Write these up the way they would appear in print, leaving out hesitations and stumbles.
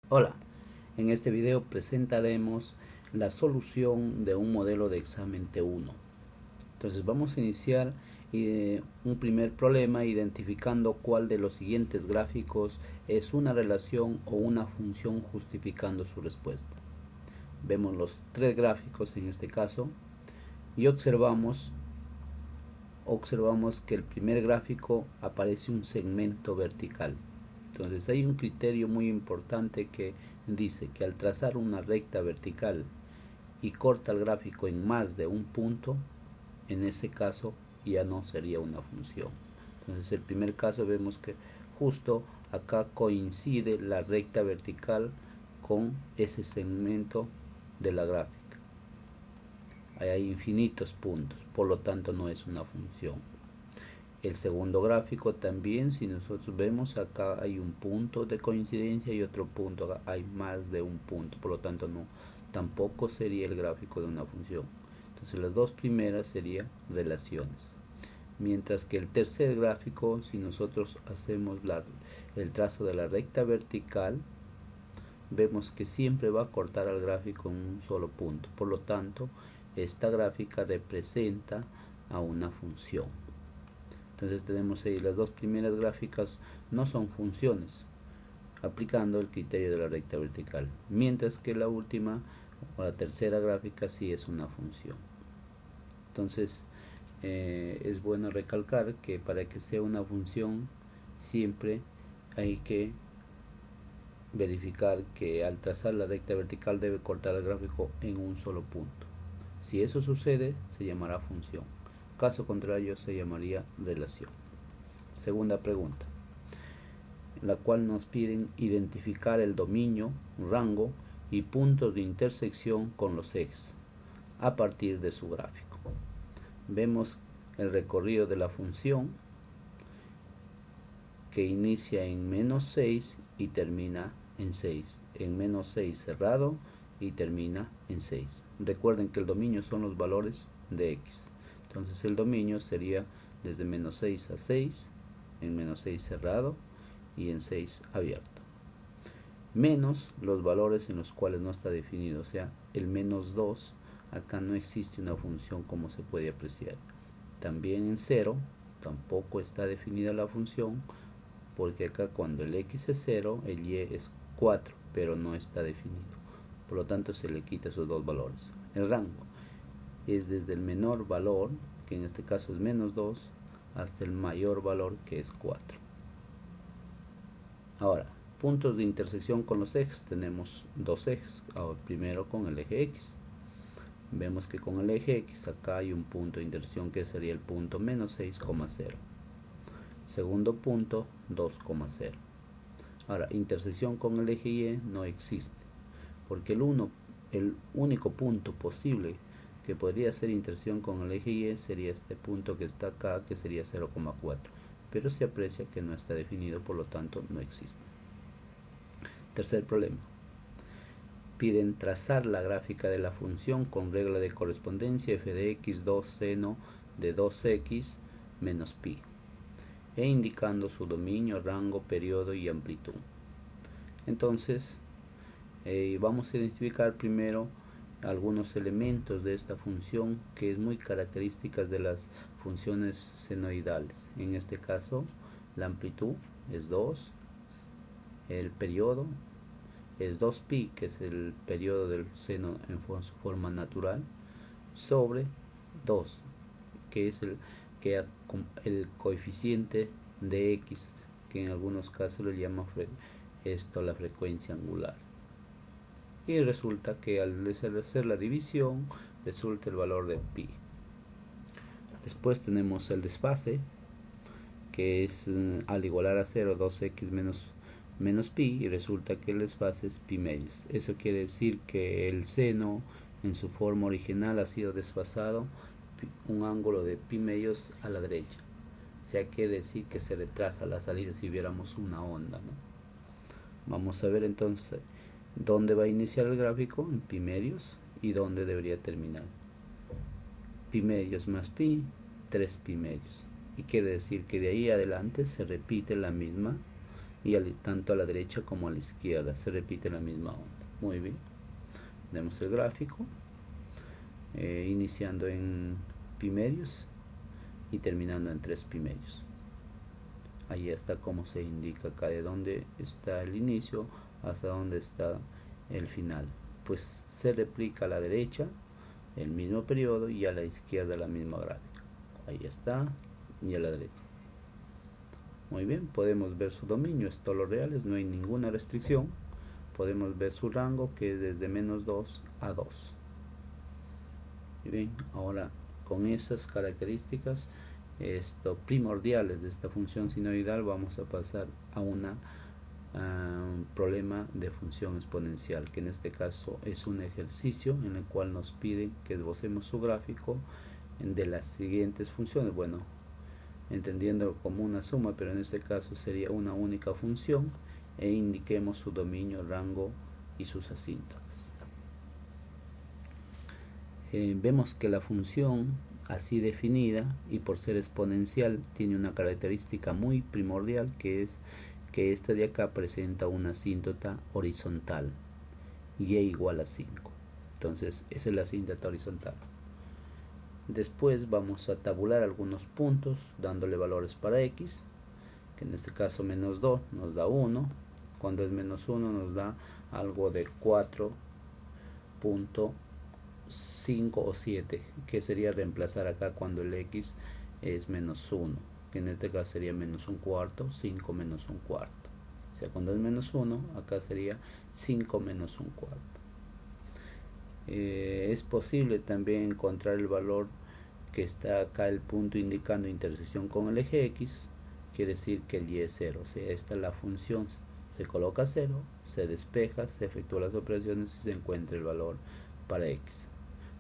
Hola, en este video presentaremos la solución de un modelo de examen T1. Entonces vamos a iniciar un primer problema identificando cuál de los siguientes gráficos es una relación o una función justificando su respuesta. Vemos los tres gráficos en este caso y observamos que el primer gráfico aparece un segmento vertical. Entonces hay un criterio muy importante que dice que al trazar una recta vertical y corta el gráfico en más de un punto, en ese caso ya no sería una función. Entonces el primer caso vemos que justo acá coincide la recta vertical con ese segmento de la gráfica. Hay infinitos puntos, por lo tanto no es una función. El segundo gráfico también, si nosotros vemos acá hay un punto de coincidencia y otro punto, acá hay más de un punto, por lo tanto no, tampoco sería el gráfico de una función. Entonces las dos primeras serían relaciones. Mientras que el tercer gráfico, si nosotros hacemos el trazo de la recta vertical, vemos que siempre va a cortar al gráfico en un solo punto. Por lo tanto, esta gráfica representa a una función. Entonces tenemos ahí las dos primeras gráficas no son funciones, aplicando el criterio de la recta vertical, mientras que la última o la tercera gráfica sí es una función. Entonces es bueno recalcar que para que sea una función siempre hay que verificar que al trazar la recta vertical debe cortar el gráfico en un solo punto. Si eso sucede, se llamará función. Caso contrario, se llamaría relación. Segunda pregunta, la cual nos piden identificar el dominio, rango y puntos de intersección con los ejes a partir de su gráfico. Vemos el recorrido de la función que inicia en menos 6 y termina en 6. En menos 6 cerrado y termina en 6. Recuerden que el dominio son los valores de x. Entonces el dominio sería desde menos 6 a 6, en menos 6 cerrado y en 6 abierto. Menos los valores en los cuales no está definido, o sea, el menos 2, acá no existe una función como se puede apreciar. También en 0 tampoco está definida la función, porque acá cuando el x es 0, el y es 4, pero no está definido. Por lo tanto se le quita esos dos valores. El rango es desde el menor valor, que en este caso es menos 2, hasta el mayor valor, que es 4. Ahora, puntos de intersección con los ejes. Tenemos dos ejes. Ahora, primero con el eje x. Vemos que con el eje x acá hay un punto de intersección que sería el punto menos 6,0. Segundo punto, 2,0. Ahora, intersección con el eje y no existe, porque el único punto posible que podría ser intersección con el eje y sería este punto que está acá, que sería 0,4, pero se aprecia que no está definido, por lo tanto no existe. Tercer problema, piden trazar la gráfica de la función con regla de correspondencia f de x 2 seno de 2x menos pi, e indicando su dominio, rango, periodo y amplitud. Entonces vamos a identificar primero algunos elementos de esta función que es muy característica de las funciones senoidales. En este caso la amplitud es 2, el periodo es 2pi, que es el periodo del seno en su forma natural, sobre 2, que es el coeficiente de x, que en algunos casos le llama la frecuencia angular. Y resulta que al hacer la división resulta el valor de pi. Después tenemos el desfase, que es al igualar a 0 2x menos pi, y resulta que el desfase es pi medios. Eso quiere decir que el seno en su forma original ha sido desfasado un ángulo de pi medios a la derecha. O sea, quiere decir que se retrasa la salida si viéramos una onda, ¿no? Vamos a ver entonces dónde va a iniciar el gráfico, en pi medios, y dónde debería terminar. Pi medios más pi, 3 pi medios. Y quiere decir que de ahí adelante se repite la misma y tanto a la derecha como a la izquierda se repite la misma onda. Muy bien, tenemos el gráfico iniciando en pi medios y terminando en 3 pi medios. Ahí está como se indica acá de dónde está el inicio hasta dónde está el final. Pues se replica a la derecha el mismo periodo y a la izquierda la misma gráfica. Ahí está, y a la derecha. Muy bien, podemos ver su dominio, es todos los reales, no hay ninguna restricción. Podemos ver su rango, que es desde -2 a 2. Muy bien, ahora con esas características primordiales de esta función sinoidal, vamos a pasar a un problema de función exponencial, que en este caso es un ejercicio en el cual nos pide que esbocemos su gráfico de las siguientes funciones. Bueno, entendiendo como una suma, pero en este caso sería una única función, e indiquemos su dominio, rango y sus asíntotas. Vemos que la función así definida y por ser exponencial tiene una característica muy primordial, que es que esta de acá presenta una asíntota horizontal, y igual a 5. Entonces esa es la asíntota horizontal. Después vamos a tabular algunos puntos dándole valores para x, que en este caso -2 nos da 1, cuando es -1 nos da algo de 4.5 o 7, que sería reemplazar acá cuando el x es -1, que en este caso sería -1/4, 5 -1/4. O sea, cuando es -1, acá sería 5 -1/4. Es posible también encontrar el valor que está acá, el punto indicando intersección con el eje x, quiere decir que el y es 0. O sea, esta es la función, se coloca 0, se despeja, se efectúan las operaciones y se encuentra el valor para x.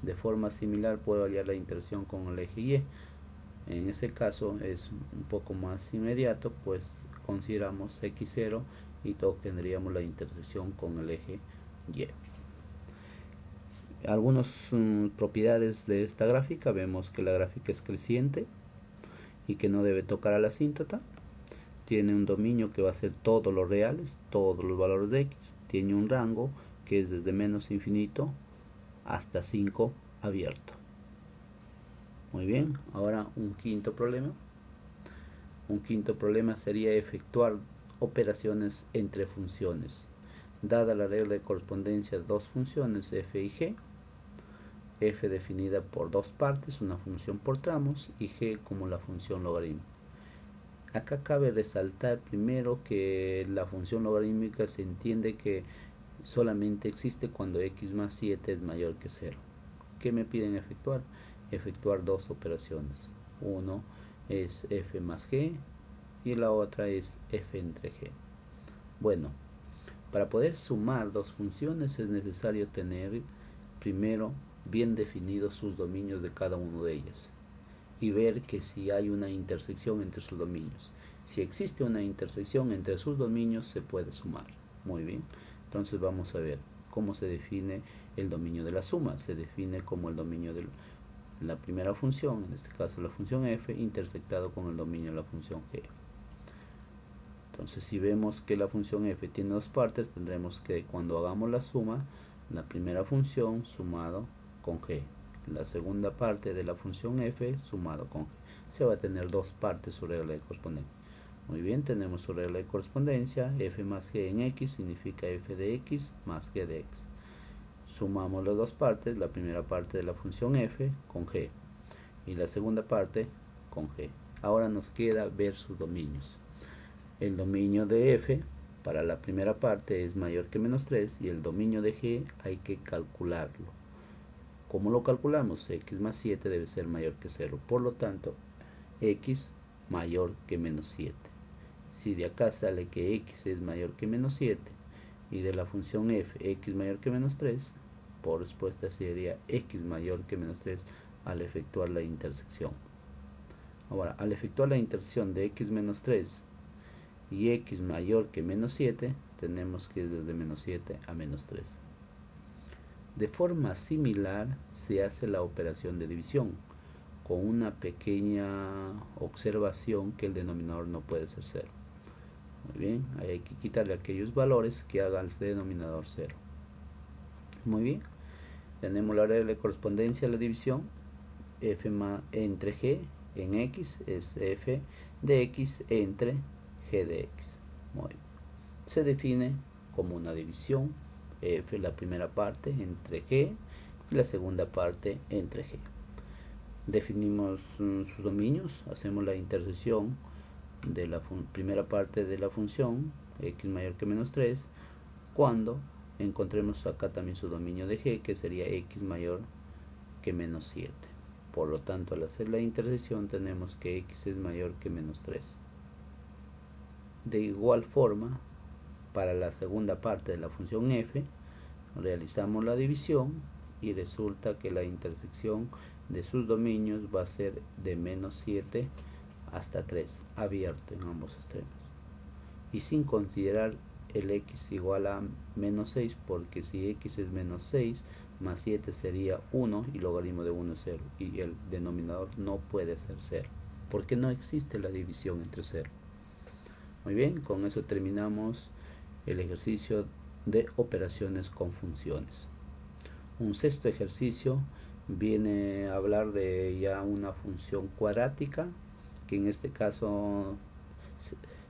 De forma similar puedo hallar la intersección con el eje y. En ese caso es un poco más inmediato, pues consideramos x0 y obtendríamos la intersección con el eje y. Algunas propiedades de esta gráfica: vemos que la gráfica es creciente y que no debe tocar a la asíntota. Tiene un dominio que va a ser todos los reales, todos los valores de x. Tiene un rango que es desde -infinito hasta 5 abierto. Muy bien, ahora un quinto problema. Un quinto problema sería efectuar operaciones entre funciones. Dada la regla de correspondencia de dos funciones, f y g, f definida por dos partes, una función por tramos, y g como la función logarítmica. Acá cabe resaltar primero que la función logarítmica se entiende que solamente existe cuando x más 7 es mayor que 0. ¿Qué me piden efectuar? Efectuar dos operaciones. Uno es f más g y la otra es f entre g. Bueno, para poder sumar dos funciones es necesario tener primero bien definidos sus dominios de cada uno de ellas y ver que si hay una intersección entre sus dominios. Si existe una intersección entre sus dominios, se puede sumar. Muy bien, entonces vamos a ver cómo se define el dominio de la suma. Se define como el dominio de la primera función, en este caso la función f, intersectado con el dominio de la función g. Entonces, si vemos que la función f tiene dos partes, tendremos que, cuando hagamos la suma, la primera función sumado con g, la segunda parte de la función f sumado con g. Se va a tener dos partes su regla de correspondencia. Muy bien, tenemos su regla de correspondencia. F más g en x significa f de x más g de x. Sumamos las dos partes, la primera parte de la función f con g y la segunda parte con g. Ahora nos queda ver sus dominios. El dominio de f para la primera parte es mayor que -3 y el dominio de g hay que calcularlo. ¿Cómo lo calculamos? X más 7 debe ser mayor que 0. Por lo tanto, x mayor que -7. Si de acá sale que x es mayor que -7 y de la función f x mayor que -3, por respuesta sería x mayor que -3 al efectuar la intersección. Ahora, al efectuar la intersección de x menos 3 y x mayor que -7, tenemos que ir desde -7 a -3. De forma similar se hace la operación de división, con una pequeña observación, que el denominador no puede ser 0. Muy bien, ahí hay que quitarle aquellos valores que hagan el denominador 0. Muy bien, tenemos la regla de correspondencia a la división. F entre G en X es F de X entre G de X. Muy bien. Se define como una división F la primera parte entre G y la segunda parte entre G. Definimos sus dominios, hacemos la intersección de la primera parte de la función x mayor que menos 3 cuando encontremos acá también su dominio de G, que sería x mayor que menos 7. Por lo tanto, al hacer la intersección tenemos que x es mayor que menos 3. De igual forma, para la segunda parte de la función f, realizamos la división y resulta que la intersección de sus dominios va a ser de menos 7 hasta 3, abierto en ambos extremos. Y sin considerar el x igual a menos 6, porque si x es menos 6, más 7 sería 1 y logaritmo de 1 es 0. Y el denominador no puede ser 0, porque no existe la división entre 0. Muy bien, con eso terminamos el ejercicio de operaciones con funciones. Un sexto ejercicio viene a hablar de ya una función cuadrática, que en este caso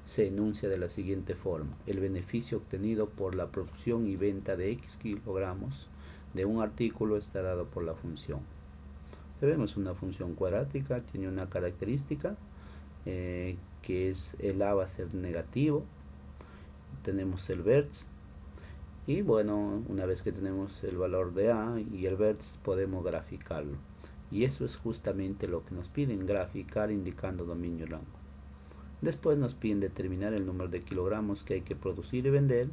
se enuncia de la siguiente forma: el beneficio obtenido por la producción y venta de X kilogramos de un artículo está dado por la función. Vemos una función cuadrática, tiene una característica que es el A va a ser negativo, tenemos el vértice y bueno, una vez que tenemos el valor de A y el vértice podemos graficarlo, y eso es justamente lo que nos piden, graficar indicando dominio y rango. Después nos piden determinar el número de kilogramos que hay que producir y vender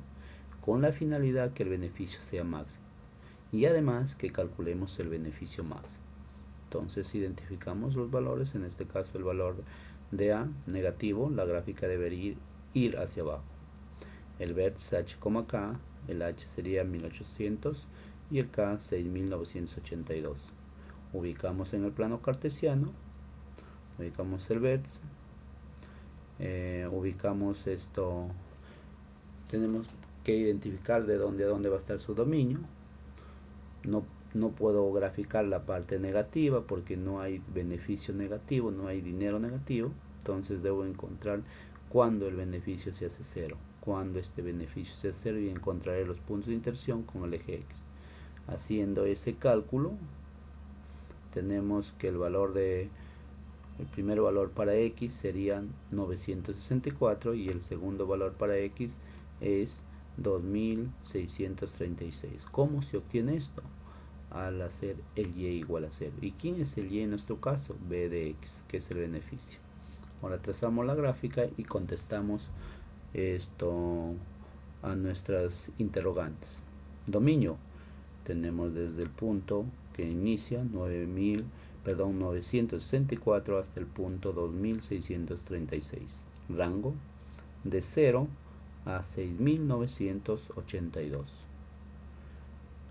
con la finalidad que el beneficio sea máximo, y además que calculemos el beneficio máximo. Entonces identificamos los valores, en este caso el valor de A negativo, la gráfica debería ir hacia abajo. El vértice H, K, el H sería 1800 y el K 6982. Ubicamos en el plano cartesiano, ubicamos el vértice, ubicamos esto, tenemos que identificar de dónde a dónde va a estar su dominio. No puedo graficar la parte negativa porque no hay beneficio negativo, no hay dinero negativo. Entonces debo encontrar cuando el beneficio se hace 0, cuando este beneficio se hace 0, y encontraré los puntos de intersección con el eje X. Haciendo ese cálculo, tenemos que el primer valor para X sería 964 y el segundo valor para X es 2636. ¿Cómo se obtiene esto? Al hacer el y igual a 0. ¿Y quién es el y en nuestro caso? B de x, que es el beneficio. Ahora trazamos la gráfica y contestamos esto a nuestras interrogantes. Dominio, tenemos desde el punto que inicia 964 hasta el punto 2636. Rango de 0 a 6982.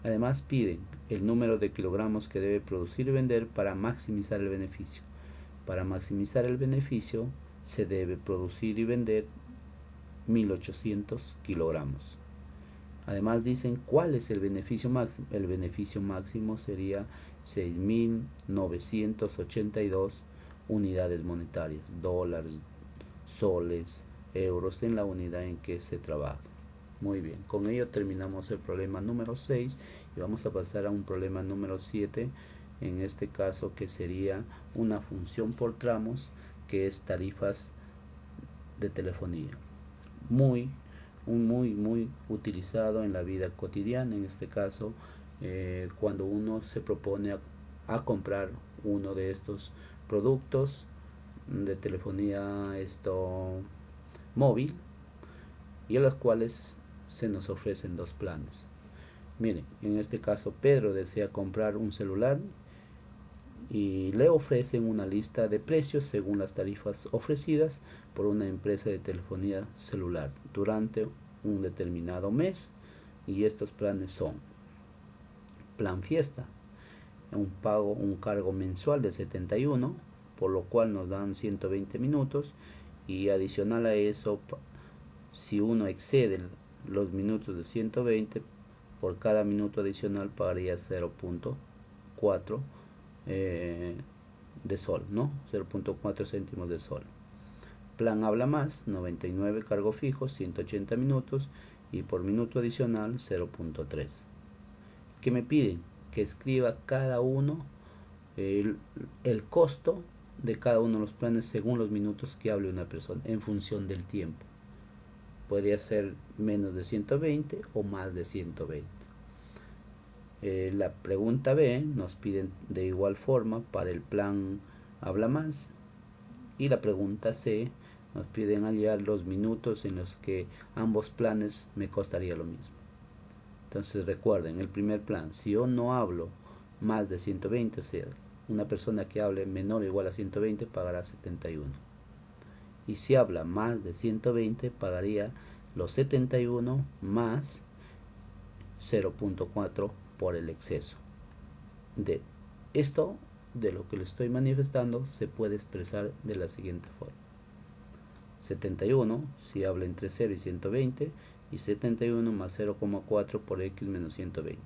Además piden el número de kilogramos que debe producir y vender para maximizar el beneficio. Para maximizar el beneficio se debe producir y vender 1800 kilogramos. Además dicen cuál es el beneficio máximo. El beneficio máximo sería 6982 unidades monetarias, dólares, soles, euros en la unidad en que se trabaja. Muy bien, con ello terminamos el problema número 6 y vamos a pasar a un problema número 7, en este caso que sería una función por tramos, que es tarifas de telefonía. Muy utilizado en la vida cotidiana, en este caso cuando uno se propone a comprar uno de estos productos de telefonía móvil, y a los cuales se nos ofrecen dos planes. Miren, en este caso Pedro desea comprar un celular y le ofrecen una lista de precios según las tarifas ofrecidas por una empresa de telefonía celular durante un determinado mes, y estos planes son: plan fiesta, un cargo mensual de 71, por lo cual nos dan 120 minutos, y adicional a eso Si uno excede los minutos de 120, por cada minuto adicional pagaría 0.4 de sol, ¿no? 0.4 céntimos de sol. Plan habla más, 99 cargo fijo, 180 minutos y por minuto adicional 0.3. ¿Qué me piden? Que escriba cada uno el costo de cada uno de los planes según los minutos que hable una persona en función del tiempo. Podría ser menos de 120 o más de 120. La pregunta B nos piden de igual forma para el plan habla más, y la pregunta C nos piden hallar los minutos en los que ambos planes me costaría lo mismo. Entonces recuerden, el primer plan, si yo no hablo más de 120, o sea, una persona que hable menor o igual a 120 pagará 71. Y si habla más de 120 pagaría los 71 más 0.4 por el exceso. De esto, de lo que le estoy manifestando, se puede expresar de la siguiente forma. 71 si habla entre 0 y 120 y 71 más 0,4 por x menos 120.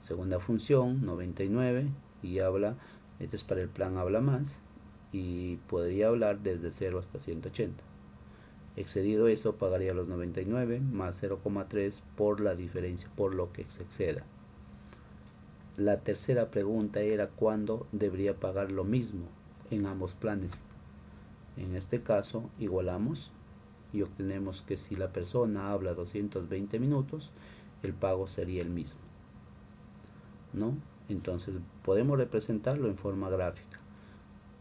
Segunda función, 99 y habla, este es para el plan habla más y podría hablar desde 0 hasta 180. Excedido eso pagaría los 99 más 0,3 por la diferencia, por lo que se exceda. La tercera pregunta era cuándo debería pagar lo mismo en ambos planes. En este caso igualamos y obtenemos que si la persona habla 220 minutos, el pago sería el mismo, ¿no? Entonces podemos representarlo en forma gráfica.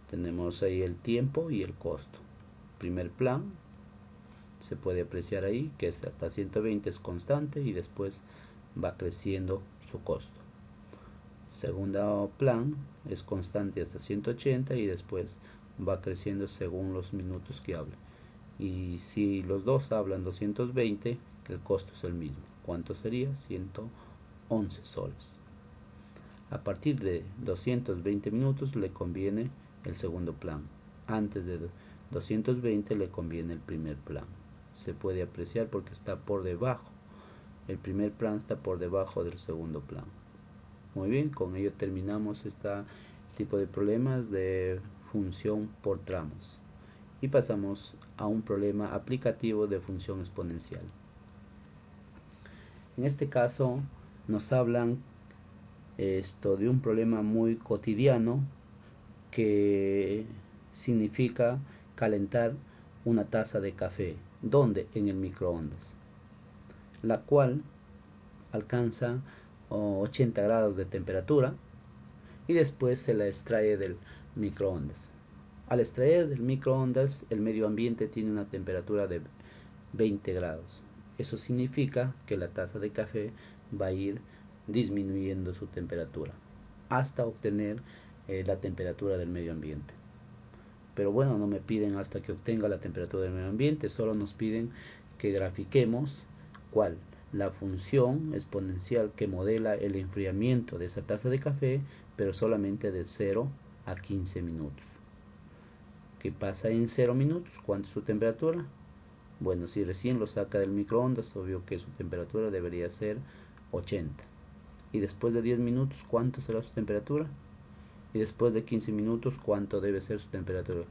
Tenemos ahí el tiempo y el costo. Primer plan, se puede apreciar ahí que hasta 120 es constante y después va creciendo su costo. Segundo plan es constante hasta 180 y después va creciendo según los minutos que hable. Y si los dos hablan 220, el costo es el mismo. ¿Cuánto sería? 111 soles. A partir de 220 minutos le conviene el segundo plan. Antes de 220 le conviene el primer plan. Se puede apreciar porque está por debajo. El primer plan está por debajo del segundo plan. Muy bien, con ello terminamos este tipo de problemas de función por tramos. Y pasamos a un problema aplicativo de función exponencial. En este caso nos hablan de un problema muy cotidiano que significa calentar una taza de café. ¿Dónde? En el microondas, la cual alcanza 80 grados de temperatura y después se la extrae del microondas. Al extraer del microondas, el medio ambiente tiene una temperatura de 20 grados. Eso significa que la taza de café va a ir disminuyendo su temperatura hasta obtener la temperatura del medio ambiente. Pero bueno, no me piden hasta que obtenga la temperatura del medio ambiente, solo nos piden que grafiquemos ¿cuál? La función exponencial que modela el enfriamiento de esa taza de café, pero solamente de 0 a 15 minutos. ¿Qué pasa en 0 minutos? ¿Cuánto es su temperatura? Bueno, si recién lo saca del microondas, obvio que su temperatura debería ser 80. Y después de 10 minutos, ¿cuánto será su temperatura? Y después de 15 minutos, ¿cuánto debe ser su temperatura?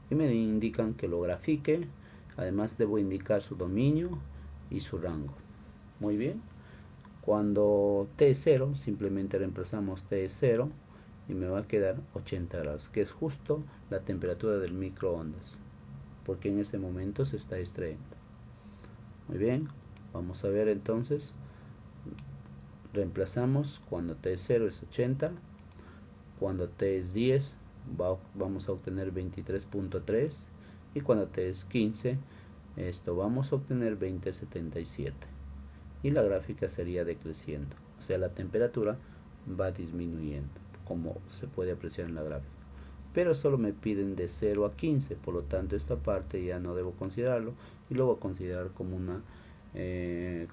Y me indican que lo grafique. Además debo indicar su dominio y su rango. Muy bien. Cuando T es 0, simplemente reemplazamos T es 0 y me va a quedar 80 grados, que es justo la temperatura del microondas, porque en ese momento se está extrayendo. Muy bien, vamos a ver entonces. Reemplazamos cuando T es 0 es 80, cuando T es 10 vamos a obtener 23.3 y cuando T es 15 vamos a obtener 20.77 y la gráfica sería decreciendo, o sea la temperatura va disminuyendo como se puede apreciar en la gráfica, pero solo me piden de 0 a 15, por lo tanto esta parte ya no debo considerarlo y lo voy a considerar como una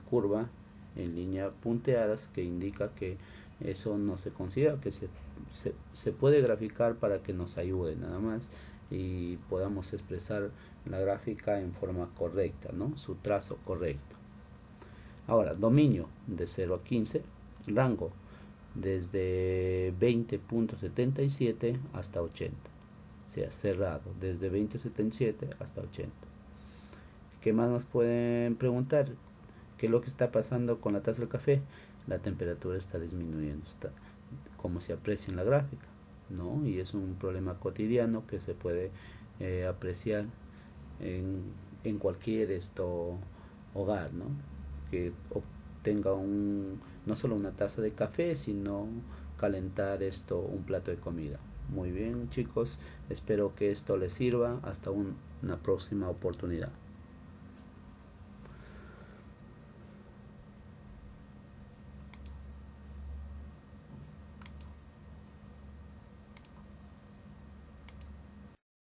curva en línea punteadas que indica que eso no se considera, que se puede graficar para que nos ayude nada más y podamos expresar la gráfica en forma correcta, ¿no? Su trazo correcto. Ahora, dominio de 0 a 15, rango desde 20.77 hasta 80, o sea, cerrado desde 20.77 hasta 80. ¿Qué más nos pueden preguntar? ¿Qué es lo que está pasando con la taza del café? La temperatura está disminuyendo, está como se aprecia en la gráfica, ¿no? Y es un problema cotidiano que se puede apreciar en cualquier hogar, ¿no? Que obtenga no solo una taza de café, sino calentar un plato de comida. Muy bien, chicos, espero que esto les sirva. Hasta una próxima oportunidad.